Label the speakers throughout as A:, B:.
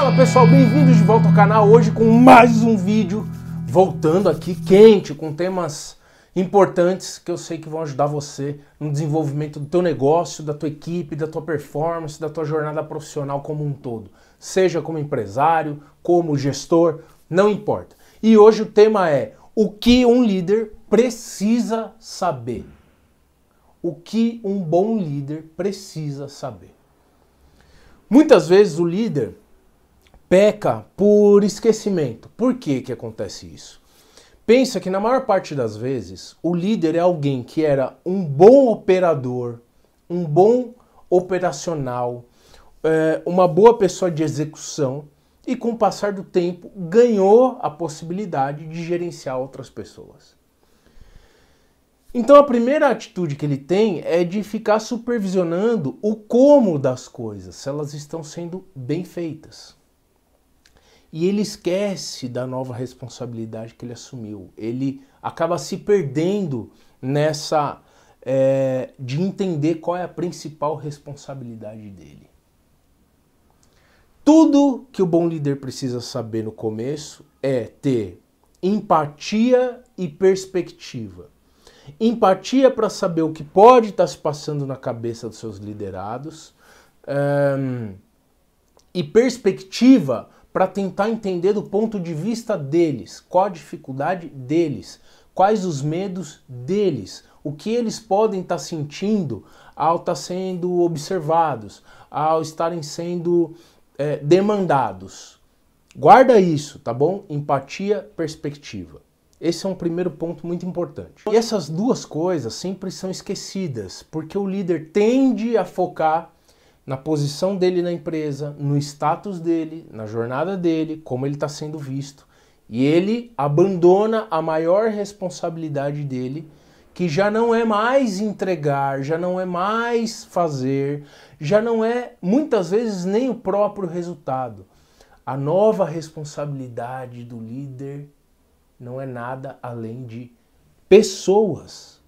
A: Fala pessoal, bem-vindos de volta ao canal, hoje com mais um vídeo, voltando aqui quente, com temas importantes que eu sei que vão ajudar você no desenvolvimento do teu negócio, da tua equipe, da tua performance, da tua jornada profissional como um todo. Seja como empresário, como gestor, não importa. E hoje o tema é o que um líder precisa saber. O que um bom líder precisa saber. Muitas vezes o líder peca por esquecimento. Por que que acontece isso? Pensa que na maior parte das vezes o líder é alguém que era um bom operador, um bom operacional, uma boa pessoa de execução e com o passar do tempo ganhou a possibilidade de gerenciar outras pessoas. Então a primeira atitude que ele tem é de ficar supervisionando o como das coisas, se elas estão sendo bem feitas. E ele esquece da nova responsabilidade que ele assumiu. Ele acaba se perdendo nessa de entender qual é a principal responsabilidade dele. Tudo que o bom líder precisa saber no começo é ter empatia e perspectiva. Empatia para saber o que pode estar se passando na cabeça dos seus liderados e perspectiva para tentar entender do ponto de vista deles, qual a dificuldade deles, quais os medos deles, o que eles podem estar sentindo ao estar sendo observados, ao estarem sendo demandados. Guarda isso, tá bom? Empatia, perspectiva. Esse é um primeiro ponto muito importante. E essas duas coisas sempre são esquecidas, porque o líder tende a focar na posição dele na empresa, no status dele, na jornada dele, como ele está sendo visto. E ele abandona a maior responsabilidade dele, que já não é mais entregar, já não é mais fazer, já não é muitas vezes nem o próprio resultado. A nova responsabilidade do líder não é nada além de pessoas.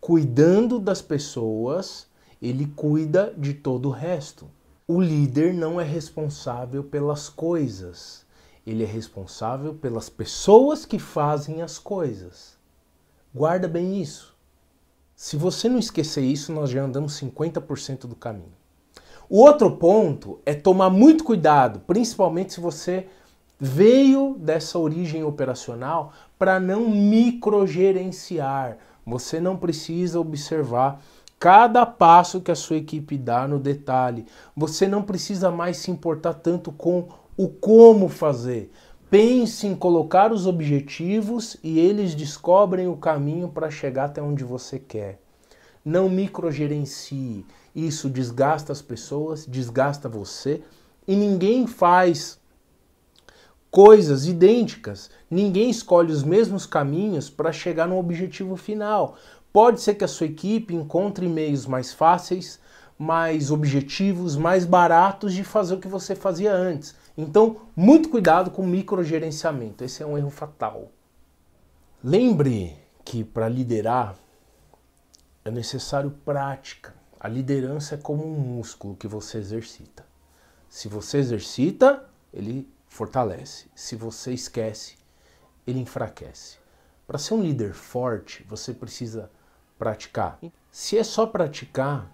A: Cuidando das pessoas, ele cuida de todo o resto. O líder não é responsável pelas coisas. Ele é responsável pelas pessoas que fazem as coisas. Guarda bem isso. Se você não esquecer isso, nós já andamos 50% do caminho. O outro ponto é tomar muito cuidado, principalmente se você veio dessa origem operacional, para não microgerenciar. Você não precisa observar cada passo que a sua equipe dá no detalhe. Você não precisa mais se importar tanto com o como fazer. Pense em colocar os objetivos e eles descobrem o caminho para chegar até onde você quer. Não microgerencie. Isso desgasta as pessoas, desgasta você e ninguém faz coisas idênticas, ninguém escolhe os mesmos caminhos para chegar no objetivo final. Pode ser que a sua equipe encontre meios mais fáceis, mais objetivos, mais baratos de fazer o que você fazia antes. Então, muito cuidado com o microgerenciamento, esse é um erro fatal. Lembre que para liderar é necessário prática. A liderança é como um músculo que você exercita. Se você exercita, ele fortalece. Se você esquece, ele enfraquece. Para ser um líder forte, você precisa praticar. Se é só praticar,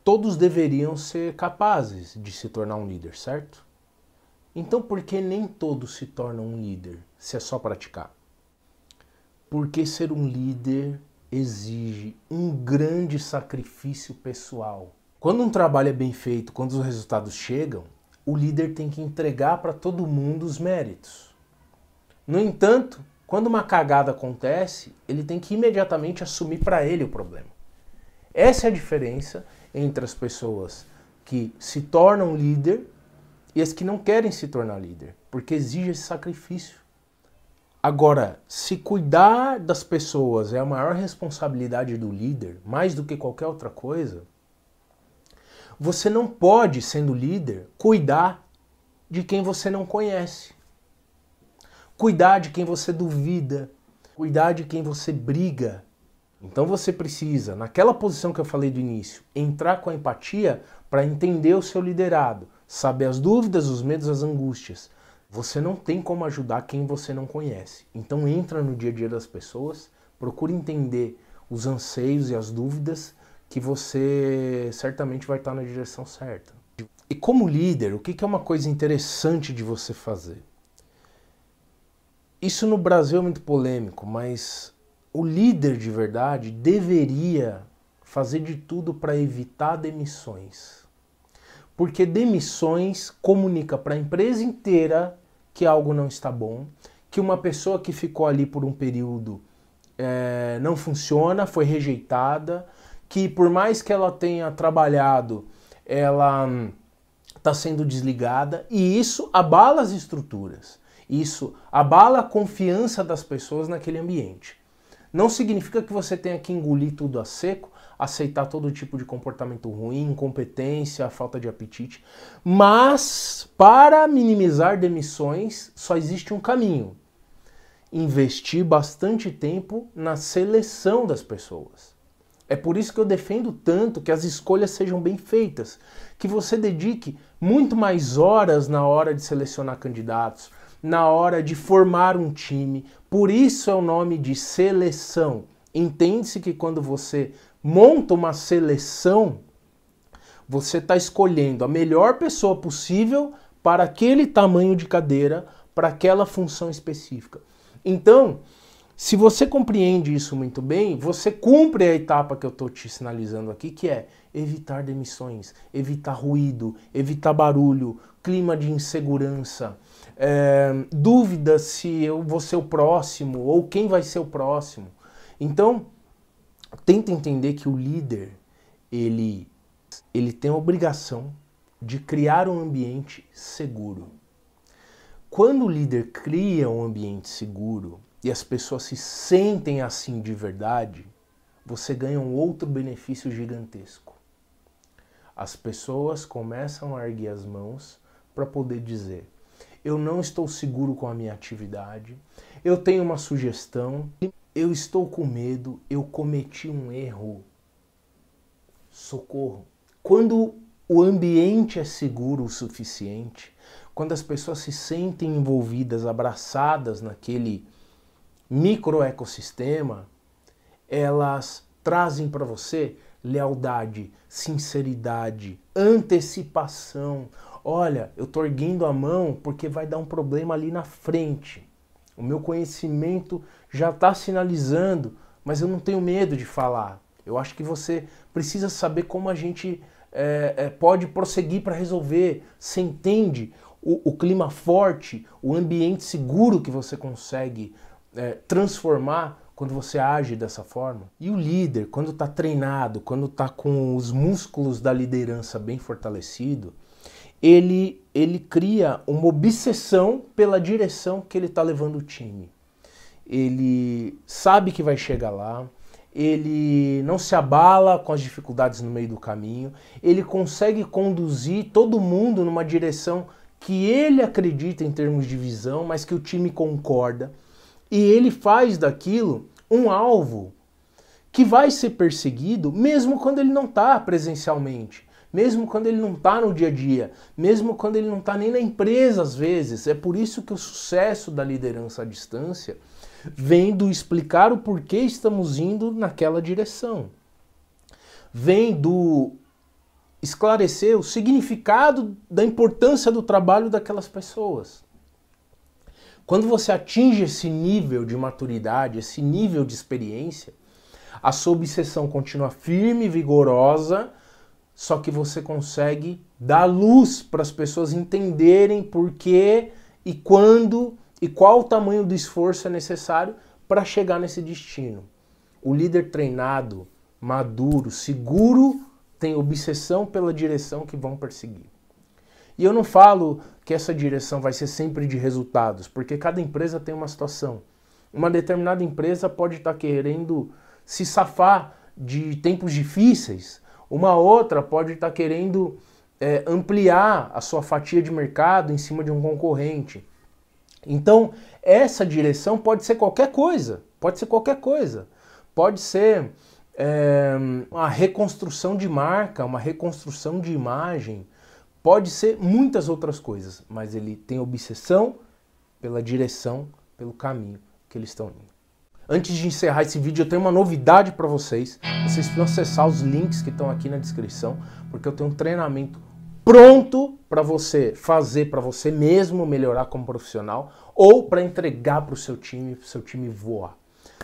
A: todos deveriam ser capazes de se tornar um líder, certo? Então por que nem todos se tornam um líder, se é só praticar? Porque ser um líder exige um grande sacrifício pessoal. Quando um trabalho é bem feito, quando os resultados chegam, o líder tem que entregar para todo mundo os méritos. No entanto, quando uma cagada acontece, ele tem que imediatamente assumir para ele o problema. Essa é a diferença entre as pessoas que se tornam líder e as que não querem se tornar líder, porque exige esse sacrifício. Agora, se cuidar das pessoas é a maior responsabilidade do líder, mais do que qualquer outra coisa, você não pode, sendo líder, cuidar de quem você não conhece. Cuidar de quem você duvida. Cuidar de quem você briga. Então você precisa, naquela posição que eu falei do início, entrar com a empatia para entender o seu liderado, saber as dúvidas, os medos, as angústias. Você não tem como ajudar quem você não conhece. Então entra no dia a dia das pessoas, procura entender os anseios e as dúvidas, que você certamente vai estar na direção certa. E como líder, o que é uma coisa interessante de você fazer? Isso no Brasil é muito polêmico, mas o líder de verdade deveria fazer de tudo para evitar demissões. Porque demissões comunica para a empresa inteira que algo não está bom, que uma pessoa que ficou ali por um período não funciona, foi rejeitada, que por mais que ela tenha trabalhado, ela está sendo desligada, e isso abala as estruturas. Isso abala a confiança das pessoas naquele ambiente. Não significa que você tenha que engolir tudo a seco, aceitar todo tipo de comportamento ruim, incompetência, falta de apetite, mas para minimizar demissões só existe um caminho: investir bastante tempo na seleção das pessoas. É por isso que eu defendo tanto que as escolhas sejam bem feitas, que você dedique muito mais horas na hora de selecionar candidatos, na hora de formar um time. Por isso é o nome de seleção. Entende-se que quando você monta uma seleção, você está escolhendo a melhor pessoa possível para aquele tamanho de cadeira, para aquela função específica. Então, se você compreende isso muito bem, você cumpre a etapa que eu estou te sinalizando aqui, que é evitar demissões, evitar ruído, evitar barulho, clima de insegurança, dúvida se eu vou ser o próximo ou quem vai ser o próximo. Então, tenta entender que o líder, ele tem a obrigação de criar um ambiente seguro. Quando o líder cria um ambiente seguro e as pessoas se sentem assim de verdade, você ganha um outro benefício gigantesco. As pessoas começam a erguer as mãos para poder dizer: eu não estou seguro com a minha atividade, eu tenho uma sugestão, eu estou com medo, eu cometi um erro. Socorro. Quando o ambiente é seguro o suficiente, quando as pessoas se sentem envolvidas, abraçadas naquele microecossistema, elas trazem para você lealdade, sinceridade, antecipação. Olha, eu estou erguendo a mão porque vai dar um problema ali na frente. O meu conhecimento já está sinalizando, mas eu não tenho medo de falar. Eu acho que você precisa saber como a gente pode prosseguir para resolver. Você entende o clima forte, o ambiente seguro que você consegue transformar quando você age dessa forma? E o líder, quando está treinado, quando está com os músculos da liderança bem fortalecido, ele cria uma obsessão pela direção que ele está levando o time. Ele sabe que vai chegar lá, ele não se abala com as dificuldades no meio do caminho, ele consegue conduzir todo mundo numa direção que ele acredita em termos de visão, mas que o time concorda, e ele faz daquilo um alvo que vai ser perseguido mesmo quando ele não está presencialmente, mesmo quando ele não está no dia a dia, mesmo quando ele não está nem na empresa às vezes. É por isso que o sucesso da liderança à distância vem do explicar o porquê estamos indo naquela direção. Vem do esclarecer o significado da importância do trabalho daquelas pessoas. Quando você atinge esse nível de maturidade, esse nível de experiência, a sua obsessão continua firme e vigorosa, só que você consegue dar luz para as pessoas entenderem por quê e quando e qual o tamanho do esforço é necessário para chegar nesse destino. O líder treinado, maduro, seguro, tem obsessão pela direção que vão perseguir. E eu não falo que essa direção vai ser sempre de resultados, porque cada empresa tem uma situação. Uma determinada empresa pode estar querendo se safar de tempos difíceis, uma outra pode estar querendo ampliar a sua fatia de mercado em cima de um concorrente. Então, essa direção pode ser qualquer coisa, pode ser qualquer coisa. Pode ser uma reconstrução de marca, uma reconstrução de imagem, pode ser muitas outras coisas, mas ele tem obsessão pela direção, pelo caminho que eles estão indo. Antes de encerrar esse vídeo, eu tenho uma novidade para vocês. Vocês precisam acessar os links que estão aqui na descrição, porque eu tenho um treinamento pronto para você fazer para você mesmo melhorar como profissional ou para entregar para o seu time voar,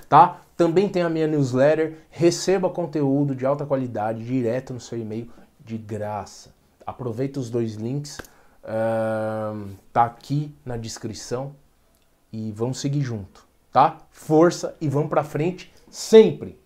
A: tá? Também tem a minha newsletter, receba conteúdo de alta qualidade direto no seu e-mail de graça. Aproveita os dois links, tá aqui na descrição e vamos seguir junto, tá? Força e vamos para frente sempre!